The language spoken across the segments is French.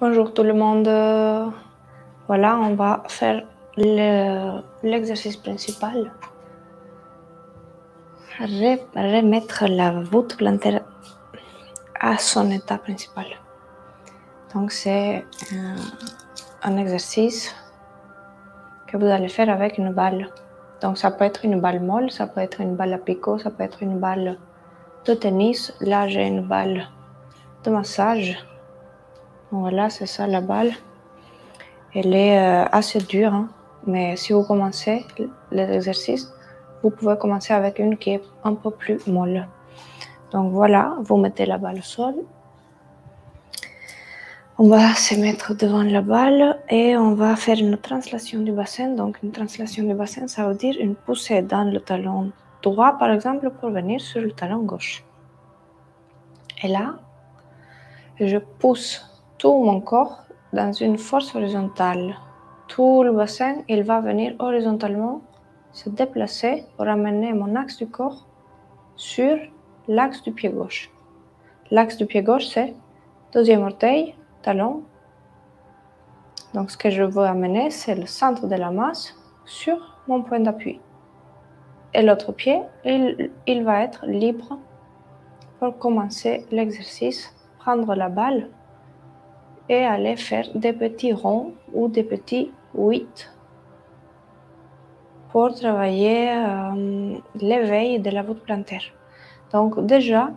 Bonjour tout le monde. Voilà, on va faire l'exercice principal. Remettre la voûte plantaire à son état principal. Donc c'est un exercice que vous allez faire avec une balle. Donc ça peut être une balle molle, ça peut être une balle à picot, ça peut être une balle de tennis. Là j'ai une balle de massage. Voilà, c'est ça la balle. Elle est assez dure, hein, mais si vous commencez l'exercice, vous pouvez commencer avec une qui est un peu plus molle. Donc voilà, vous mettez la balle au sol. On va se mettre devant la balle et on va faire une translation du bassin. Donc une translation du bassin, ça veut dire une poussée dans le talon droit, par exemple, pour venir sur le talon gauche. Et là, je pousse tout mon corps dans une force horizontale. Tout le bassin, il va venir horizontalement se déplacer pour amener mon axe du corps sur l'axe du pied gauche. L'axe du pied gauche, c'est deuxième orteil, talon. Donc ce que je veux amener, c'est le centre de la masse sur mon point d'appui. Et l'autre pied, il va être libre pour commencer l'exercice, prendre la balle et aller faire des petits ronds ou des petits 8 pour travailler l'éveil de la voûte plantaire. Donc déjà,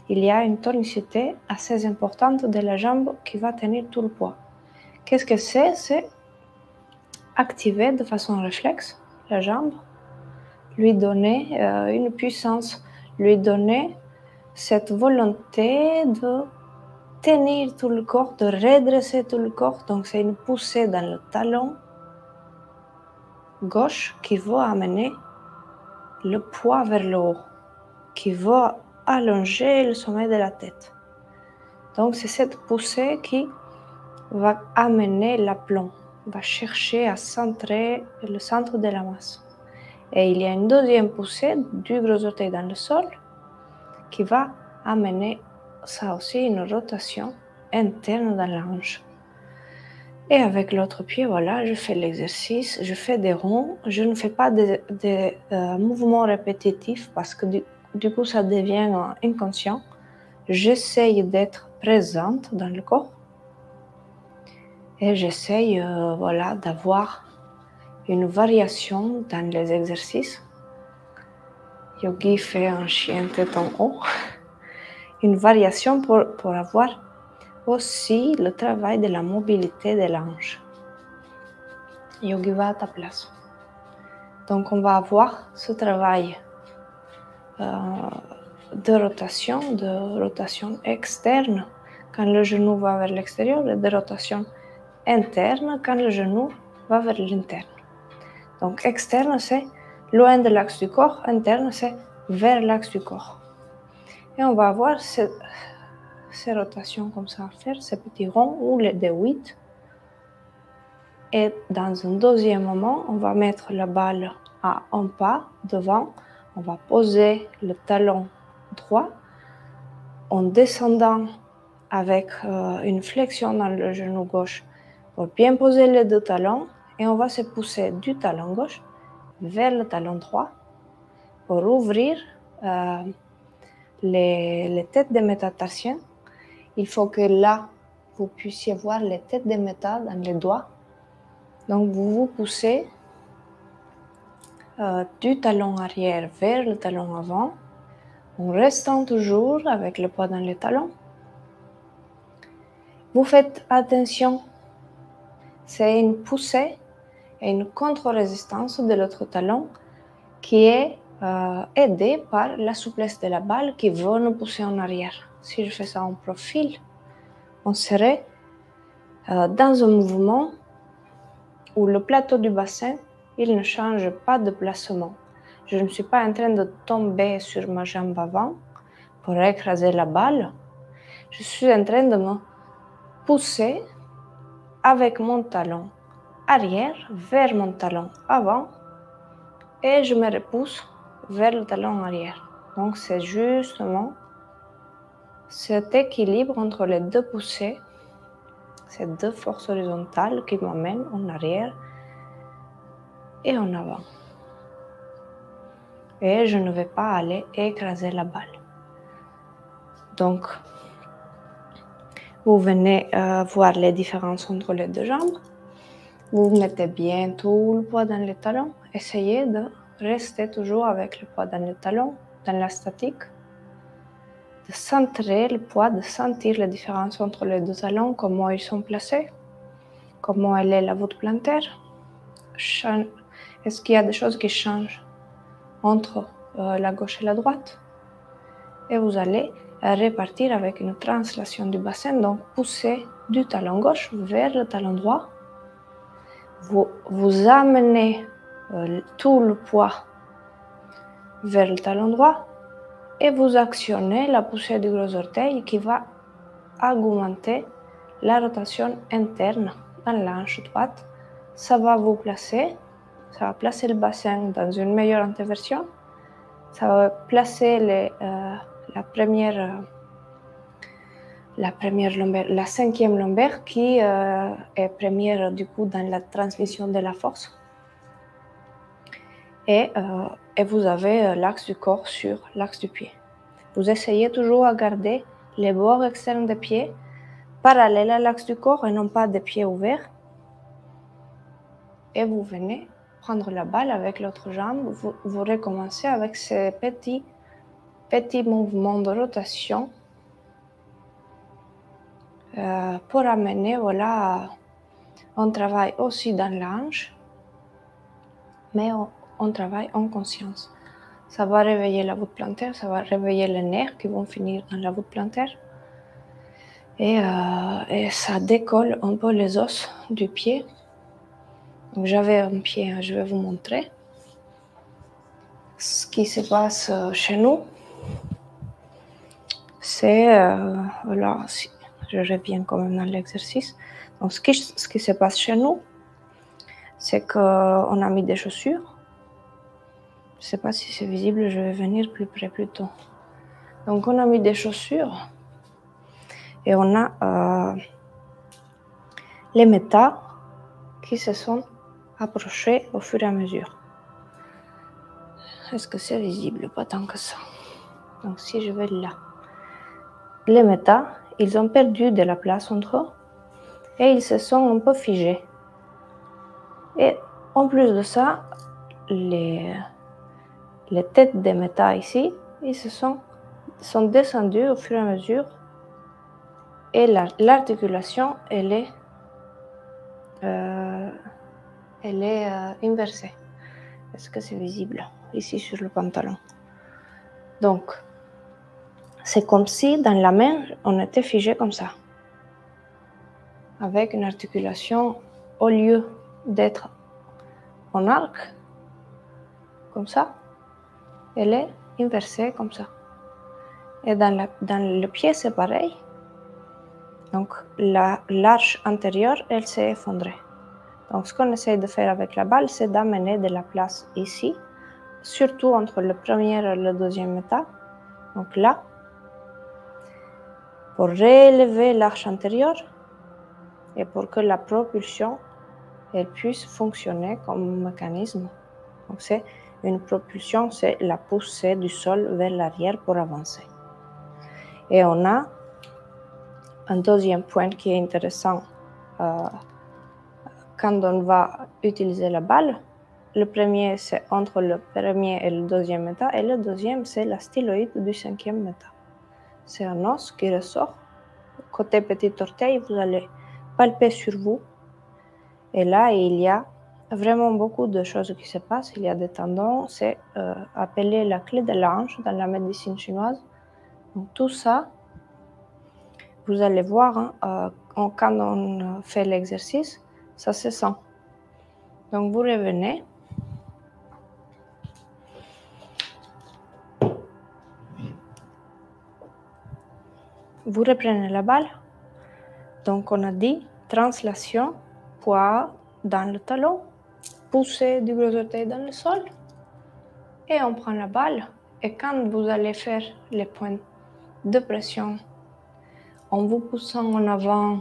il y a une tonicité assez importante de la jambe qui va tenir tout le poids. Qu'est-ce que c'est? C'est activer de façon réflexe la jambe, lui donner une puissance, lui donner cette volonté de tenir tout le corps, de redresser tout le corps. Donc c'est une poussée dans le talon gauche qui va amener le poids vers le haut, qui va allonger le sommet de la tête. Donc c'est cette poussée qui va amener l'aplomb, va chercher à centrer le centre de la masse. Et il y a une deuxième poussée du gros orteil dans le sol qui va amener ça aussi une rotation interne dans la hanche. Et avec l'autre pied, voilà, je fais l'exercice, je fais des ronds, je ne fais pas des mouvements répétitifs parce que du coup ça devient inconscient. J'essaye d'être présente dans le corps et j'essaye voilà, d'avoir une variation dans les exercices. Yogi fait un chien tête en haut. Une variation pour avoir aussi le travail de la mobilité de la hanche. Yogi va à ta place. Donc on va avoir ce travail de rotation externe quand le genou va vers l'extérieur et de rotation interne quand le genou va vers l'interne. Donc externe c'est loin de l'axe du corps, interne c'est vers l'axe du corps. Et on va avoir ces rotations comme ça à faire, ces petits ronds ou les D8. Et dans un deuxième moment, on va mettre la balle à un pas devant. On va poser le talon droit en descendant avec une flexion dans le genou gauche pour bien poser les deux talons. Et on va se pousser du talon gauche vers le talon droit pour ouvrir les têtes des métatarsiens. Il faut que là, vous puissiez voir les têtes des métal dans les doigts. Donc, vous vous poussez du talon arrière vers le talon avant, en restant toujours avec le poids dans les talons. Vous faites attention, c'est une poussée et une contre-résistance de l'autre talon qui est aidée par la souplesse de la balle qui veut nous pousser en arrière. Si je fais ça en profil, on serait dans un mouvement où le plateau du bassin, il ne change pas de placement. Je ne suis pas en train de tomber sur ma jambe avant pour écraser la balle. Je suis en train de me pousser avec mon talon arrière vers mon talon avant et je me repousse vers le talon arrière. Donc c'est justement cet équilibre entre les deux poussées. C'est deux forces horizontales qui m'amènent en arrière et en avant. Et je ne vais pas aller écraser la balle. Donc, vous venez voir les différences entre les deux jambes. Vous mettez bien tout le poids dans les talons. Essayez de rester toujours avec le poids dans les talons, dans la statique. De centrer le poids, de sentir la différence entre les deux talons, comment ils sont placés, comment elle est la voûte plantaire. Est-ce qu'il y a des choses qui changent entre la gauche et la droite? Et vous allez répartir avec une translation du bassin, donc pousser du talon gauche vers le talon droit. Vous amenez tout le poids vers le talon droit et vous actionnez la poussée du gros orteil qui va augmenter la rotation interne dans la hanche droite. Ça va vous placer, ça va placer le bassin dans une meilleure antéversion. Ça va placer la cinquième lombaire qui est première du coup dans la transmission de la force. Et vous avez l'axe du corps sur l'axe du pied. Vous essayez toujours à garder les bords externes des pieds parallèles à l'axe du corps et non pas des pieds ouverts. Et vous venez prendre la balle avec l'autre jambe. Vous recommencez avec ces petits mouvements de rotation pour amener, voilà, on travaille aussi dans la hanche, mais on travaille en conscience. Ça va réveiller la voûte plantaire, ça va réveiller les nerfs qui vont finir dans la voûte plantaire. Et ça décolle un peu les os du pied. Donc j'avais un pied, je vais vous montrer ce qui se passe chez nous. C'est, voilà, je reviens quand même dans l'exercice. Donc ce qui se passe chez nous, c'est qu'on a mis des chaussures. Je ne sais pas si c'est visible, je vais venir plus près plus tôt. Donc on a mis des chaussures et on a les métas qui se sont approchés au fur et à mesure. Est-ce que c'est visible? Pas tant que ça. Donc si je vais là, les métas, ils ont perdu de la place entre eux et ils se sont un peu figés. Et en plus de ça, les têtes des métas ici, ils sont descendus au fur et à mesure et l'articulation, elle est inversée. Est-ce que c'est visible ici sur le pantalon? Donc, c'est comme si dans la main, on était figé comme ça, avec une articulation, au lieu d'être en arc, comme ça, elle est inversée comme ça. Et dans le pied, c'est pareil. Donc, l'arche antérieure, elle s'est effondrée. Donc, ce qu'on essaie de faire avec la balle, c'est d'amener de la place ici, surtout entre le premier et le deuxième méta. Donc là, pour relever l'arche antérieure et pour que la propulsion elle puisse fonctionner comme mécanisme. Donc, c'est une propulsion, c'est la poussée du sol vers l'arrière pour avancer. Et on a un deuxième point qui est intéressant quand on va utiliser la balle. Le premier, c'est entre le premier et le deuxième méta, et le deuxième, c'est la styloïde du cinquième méta. C'est un os qui ressort. Côté petit orteil, vous allez palper sur vous. Et là, il y a vraiment beaucoup de choses qui se passent. Il y a des tendons, c'est appelé la clé de la hanche dans la médecine chinoise. Donc tout ça, vous allez voir, quand on fait l'exercice, ça se sent. Donc vous revenez. Vous reprenez la balle. Donc on a dit translation, poids dans le talon, poussée du gros orteil dans le sol. Et on prend la balle. Et quand vous allez faire les points de pression, en vous poussant en avant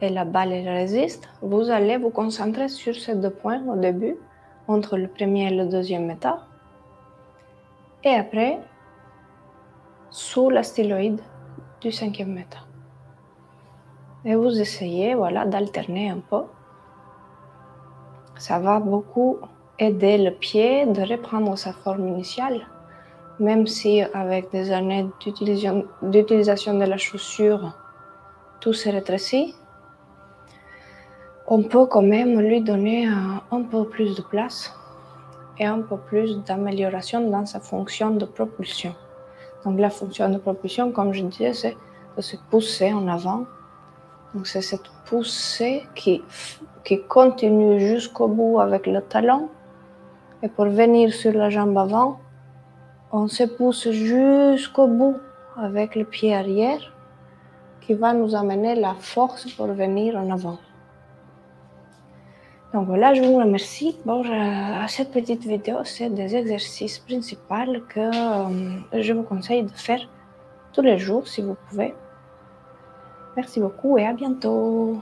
et la balle elle résiste, vous allez vous concentrer sur ces 2 points au début, entre le premier et le deuxième méta, et après, sous la styloïde du 5e méta. Et vous essayez, voilà, d'alterner un peu. Ça va beaucoup aider le pied de reprendre sa forme initiale, même si avec des années d'utilisation de la chaussure, tout se rétrécit. On peut quand même lui donner un peu plus de place et un peu plus d'amélioration dans sa fonction de propulsion. Donc la fonction de propulsion, comme je disais, c'est de se pousser en avant. Donc c'est cette poussée qui continue jusqu'au bout avec le talon. Et pour venir sur la jambe avant, on se pousse jusqu'au bout avec le pied arrière qui va nous amener la force pour venir en avant. Donc voilà, je vous remercie pour cette petite vidéo. C'est des exercices principaux que je vous conseille de faire tous les jours si vous pouvez. Merci beaucoup et à bientôt.